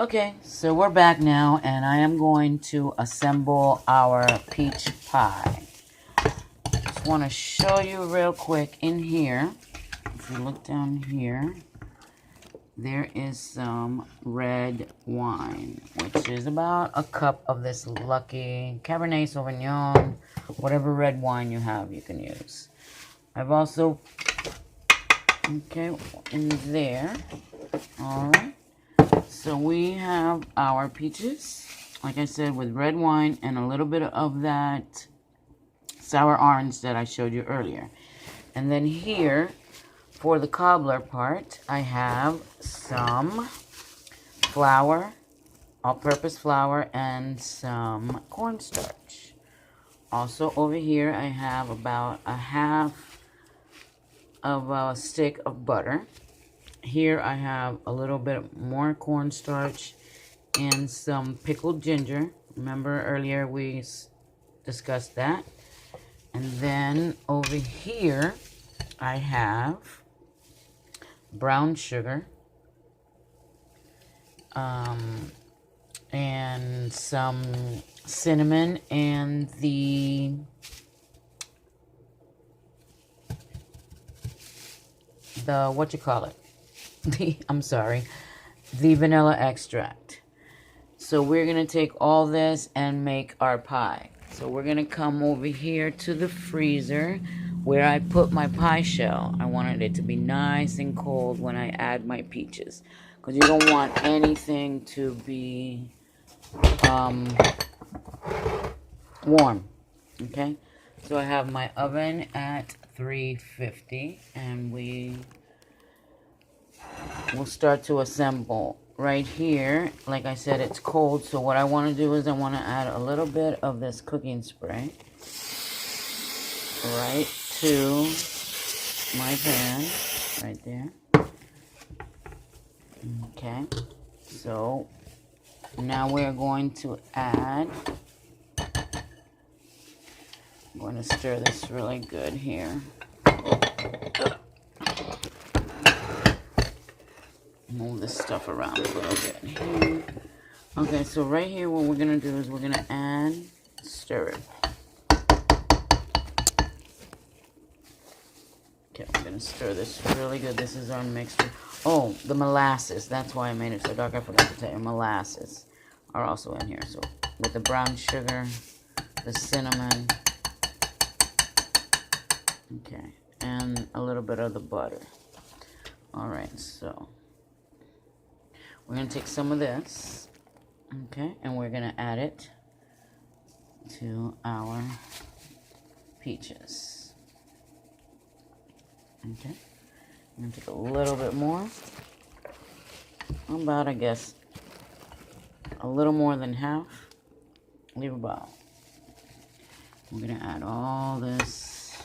Okay, so we're back now, and I am going to assemble our peach pie. Just want to show you real quick in here. If you look down here, there is some red wine, which is about a cup of this Lucky Cabernet Sauvignon, whatever red wine you have, you can use. I've also, okay, in there, all right. So we have our peaches, like I said, with red wine and a little bit of that sour orange that I showed you earlier. And then here, for the cobbler part, I have some flour, all-purpose flour, and some cornstarch. Also over here, I have about a half of a stick of butter. Here I have a little bit more cornstarch and some pickled ginger. Remember earlier we discussed that. And then over here I have brown sugar and some cinnamon and the what you call it? The vanilla extract. So we're going to take all this and make our pie. So we're going to come over here to the freezer where I put my pie shell. I wanted it to be nice and cold when I add my peaches, because you don't want anything to be warm. Okay, so I have my oven at 350 and we'll start to assemble. Right here, like I said, it's cold, so what I want to do is I want to add a little bit of this cooking spray right to my pan, right there. Okay, so now we're going to add, I'm going to stir this really good here. Move this stuff around a little bit here. Okay, so right here what we're going to do is we're going to add, stir it. Okay, we're going to stir this really good. This is our mixture. Oh, the molasses. That's why I made it so dark. I forgot to tell you. Molasses are also in here. So with the brown sugar, the cinnamon, okay, and a little bit of the butter. All right, so we're going to take some of this, okay, and we're going to add it to our peaches. Okay, I'm going to take a little bit more, about, I guess, a little more than half. Leave about. We're going to add all this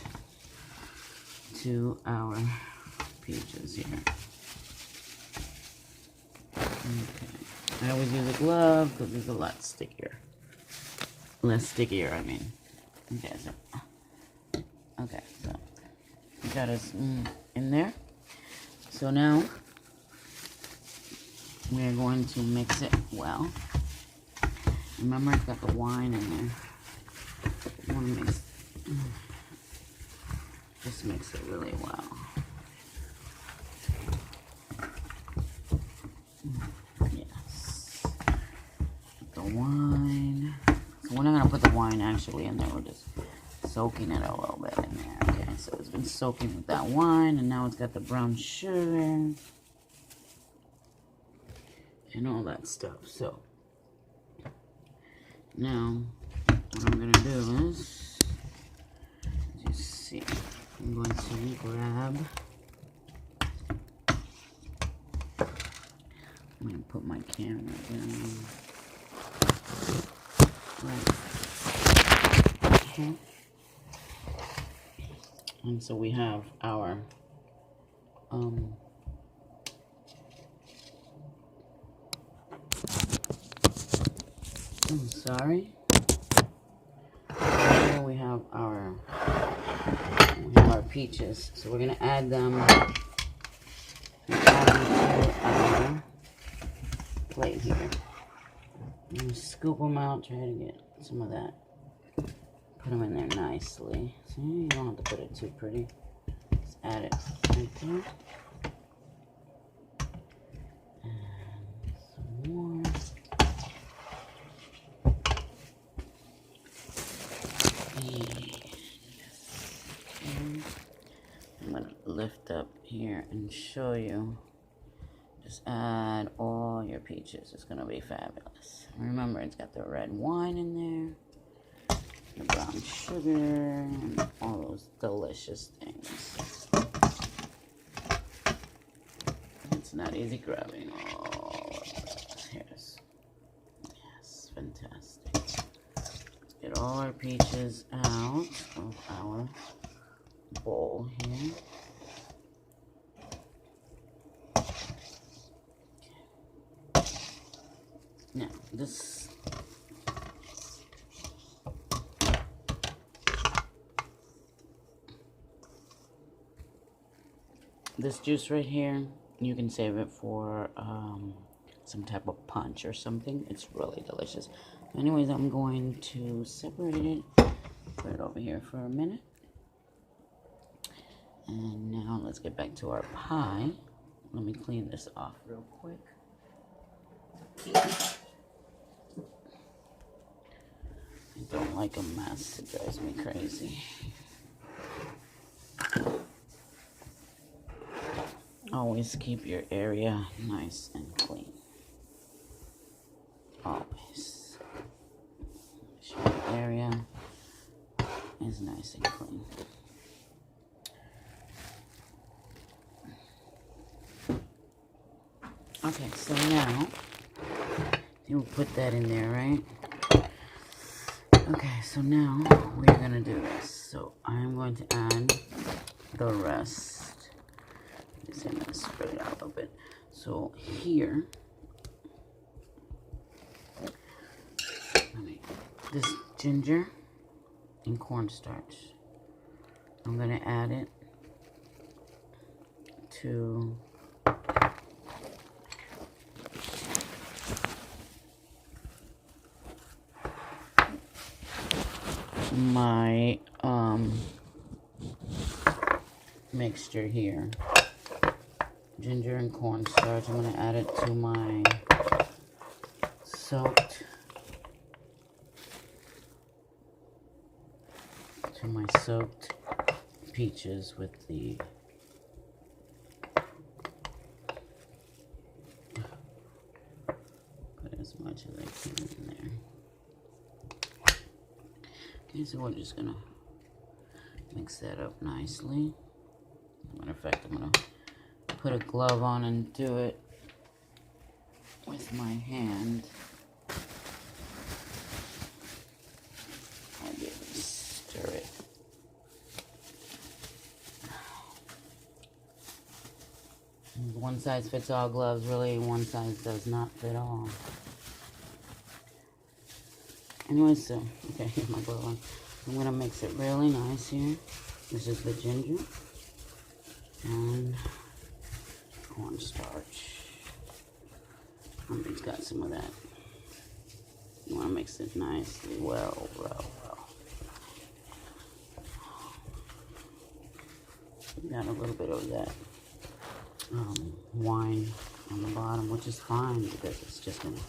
to our peaches here. Okay. I always use a glove because it's a lot stickier. Less stickier, I mean. Okay, so we got us in there. So now we're going to mix it well. Remember, it's got the wine in there. You want to just mix it really well. Wine. So we're not going to put the wine actually in there. We're just soaking it a little bit in there. Okay, so it's been soaking with that wine, and now it's got the brown sugar and all that stuff. So now what I'm going to do is, as you see, I'm going to grab, I'm going to put my camera down. Right. Okay. And so we have our I'm sorry. Here we have our peaches. So we're gonna add them to our plate here. And scoop them out, try to get some of that. Put them in there nicely. See, you don't have to put it too pretty. Just add it right there. And some more. I'm going to lift up here and show you. Just add all your peaches. It's going to be fabulous. Remember, it's got the red wine in there, the brown sugar, and all those delicious things. It's not easy grabbing all of this. Here's, yes, fantastic. Get all our peaches out of our bowl here. Now, this juice right here, you can save it for some type of punch or something. It's really delicious. Anyways, I'm going to separate it, put it over here for a minute. And now let's get back to our pie. Let me clean this off real quick. I don't like a mess. It drives me crazy. Always keep your area nice and clean. Always. Make sure your area is nice and clean. Okay, so now you'll put that in there, right? Okay, so now we're gonna do this. So I'm going to add the rest. I'm gonna spread it out a little bit. So here, this ginger and cornstarch. I'm gonna add it to my mixture here. Ginger and cornstarch. I'm going to add it to my soaked peaches with the put as much as I can in there. Okay, so we're just gonna mix that up nicely. As a matter of fact, I'm gonna put a glove on and do it with my hand. I'll be able to stir it. One size fits all gloves, really one size does not fit all. Anyway, so, okay, here's my glove on. I'm going to mix it really nice here. This is the ginger and cornstarch. It's got some of that. You want to mix it nicely, well. Got a little bit of that wine on the bottom, which is fine because it's just going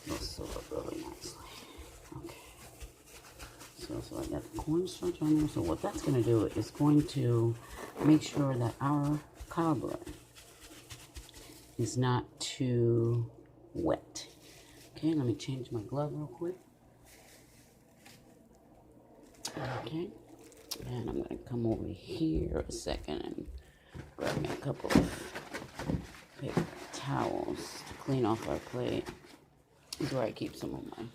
to soak up really nicely. Okay. So I got the cornstarch on there. So what that's going to do is going to make sure that our cobbler is not too wet. Okay, let me change my glove real quick. Okay, and I'm going to come over here a second and grab me a couple of paper towels to clean off our plate. This is where I keep some of my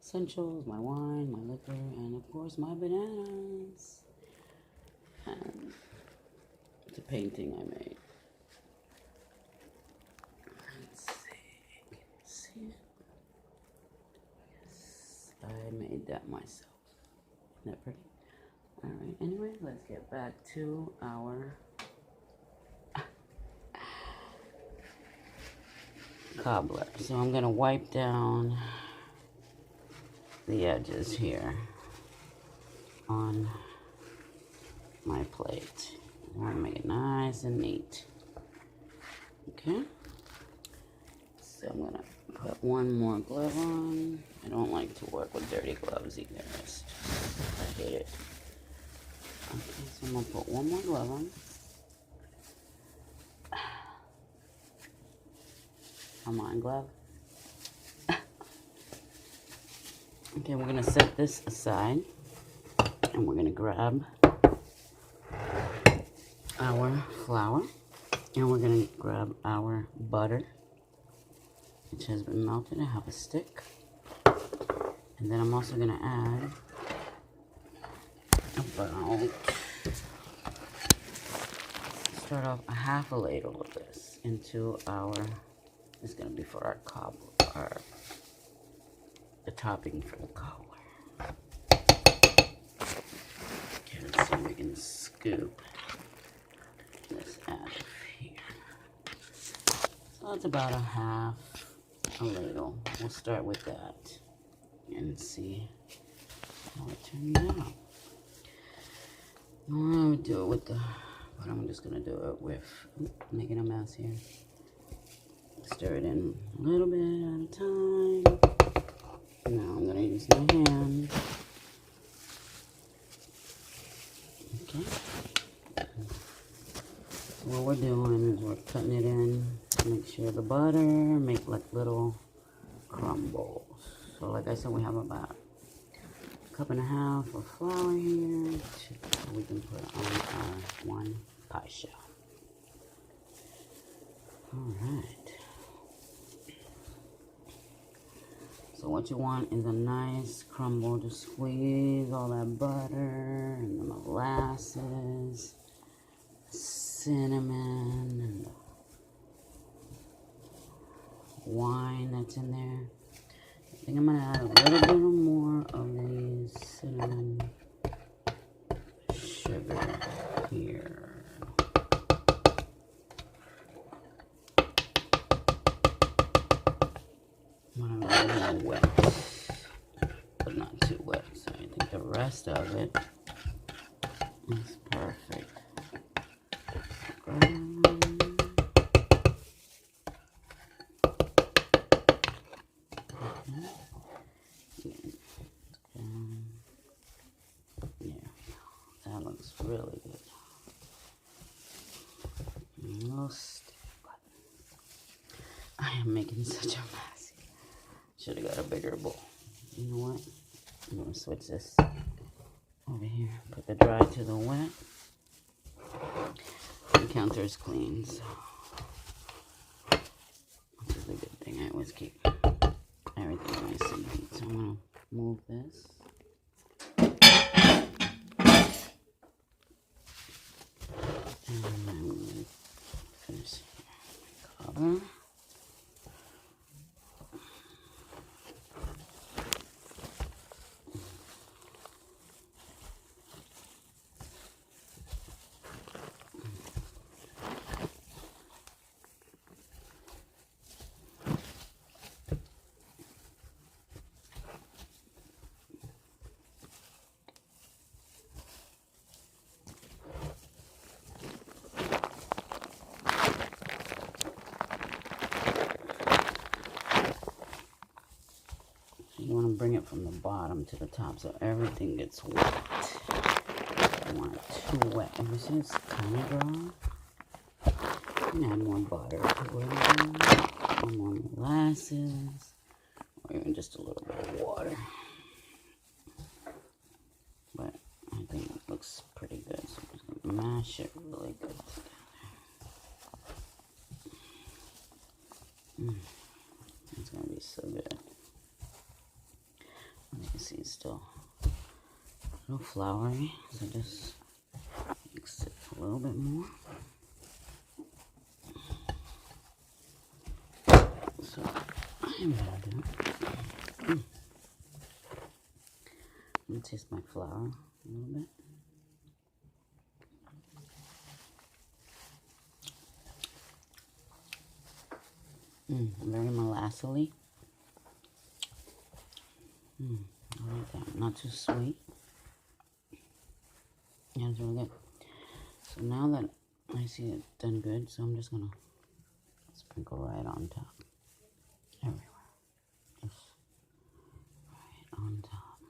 essentials, my wine, my liquor, and of course my bananas. And it's a painting I made. Let's see, can you see it? Yes, I made that myself. Isn't that pretty? Alright, anyway, let's get back to our cobbler. So I'm going to wipe down the edges here on my plate. I want to make it nice and neat. Okay. So I'm going to put one more glove on. I don't like to work with dirty gloves either. I hate it. Okay, so I'm going to put one more glove on. Come on, glove. Okay, we're going to set this aside. And we're going to grab our flour. And we're going to grab our butter, which has been melted. I have a stick. And then I'm also going to add about, start off a half a ladle of this into our, this is going to be for our cobbler, the topping for the cobbler. Okay, let's see if we can scoop this out of here. So that's about a half a ladle. We'll start with that and see how it turns out. I'm going to do it with the, but I'm just going to do it with, making a mess here. Stir it in a little bit at a time. Now I'm going to use my hand. Okay. So what we're doing is we're putting it in to make sure the butter make like little crumbles. So like I said, we have about a cup and a half of flour here we can put on our one pie shell. Alright. So what you want is a nice crumble to squeeze all that butter and the molasses, cinnamon, and the wine that's in there. I think I'm going to add a little bit more of the cinnamon sugar here. I'm going to a little wet, but not too wet. So I think the rest of it is perfect. Really good. I am making such a mess. Should have got a bigger bowl. You know what? I'm going to switch this over here. Put the dry to the wet. The counter is clean, so this is a good thing. I always keep everything nice and neat. So I'm going to move this. And I'm going to finish my cobbler. You want to bring it from the bottom to the top so everything gets wet. I don't want it too wet. If you see it's kind of dry, you can add more butter to it, or more molasses, or even just a little bit of water. But I think it looks pretty good, so I'm just going to mash it really good together. It's going to be so good. You can see it's still a little floury, so just mix it a little bit more. So I'm gonna do I'm gonna taste my flour a little bit. Very molassely. I like that. Not too sweet. Yeah, it's really good. So now that I see it's done good, so I'm just gonna sprinkle right on top. Everywhere. Just right on top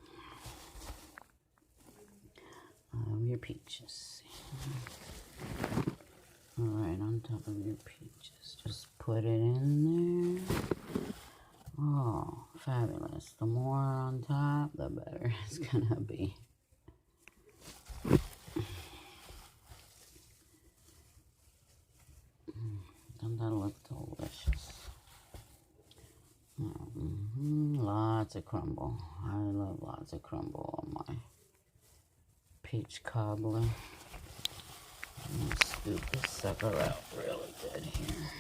of your peaches. Right on top of your peaches. Just put it in there. Oh, fabulous. The more on top, the better it's gonna be. Doesn't that look delicious? Lots of crumble. I love lots of crumble on my peach cobbler. I'm gonna scoop this sucker out really good here.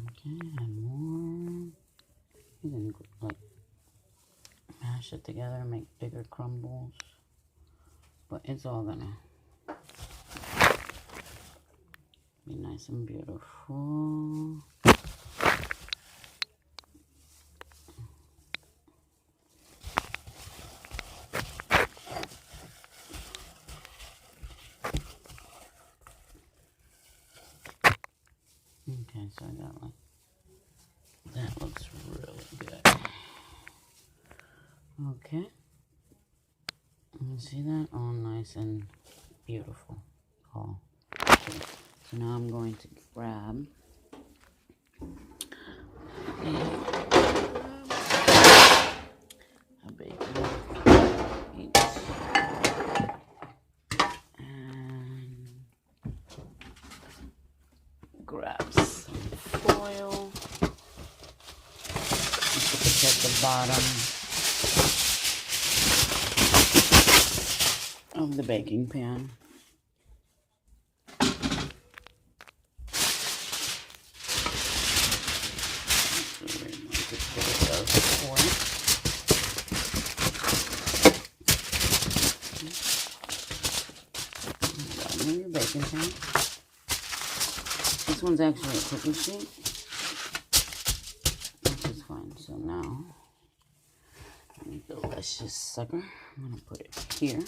Okay, and more. You can like mash it together and make bigger crumbles. But it's all gonna be nice and beautiful. Okay, so I got like, that looks really good. Okay. You see that? All nice and beautiful. Oh. Okay. So now I'm going to grab a baking sheet and grab some foil to protect the bottom of the baking pan. Your baking pan. This one's actually a cookie sheet, which is fine. So now, delicious sucker. I'm gonna put it here.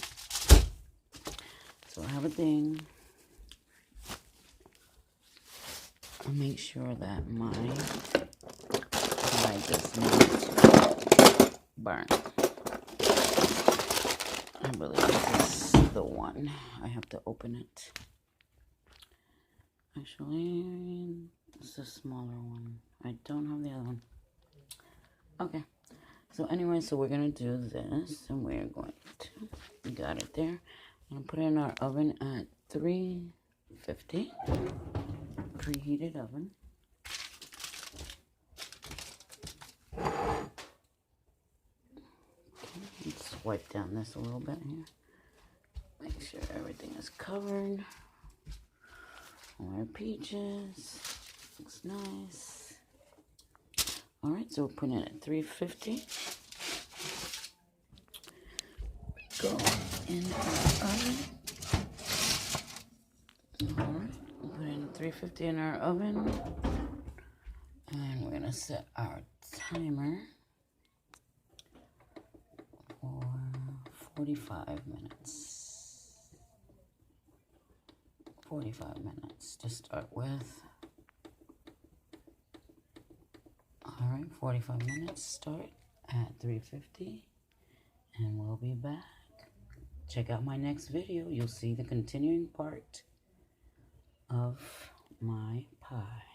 So I have a thing. I'll make sure that my pie does not burn. I believe this is the one. I have to open it. Actually, it's a smaller one. I don't have the other one. Okay. So anyway, so we're going to do this. And we're going to... We got it there. I'm going to put it in our oven at 350. Preheated oven. Let's wipe down this a little bit here. Make sure everything is covered. All our peaches. Looks nice. Alright, so we're putting it at 350. Go in our oven. Alright, we'll put it in 350 in our oven. And we're going to set our timer for 45 minutes. 45 minutes to start with. Alright, 45 minutes, start at 350, and we'll be back. Check out my next video. You'll see the continuing part of my pie.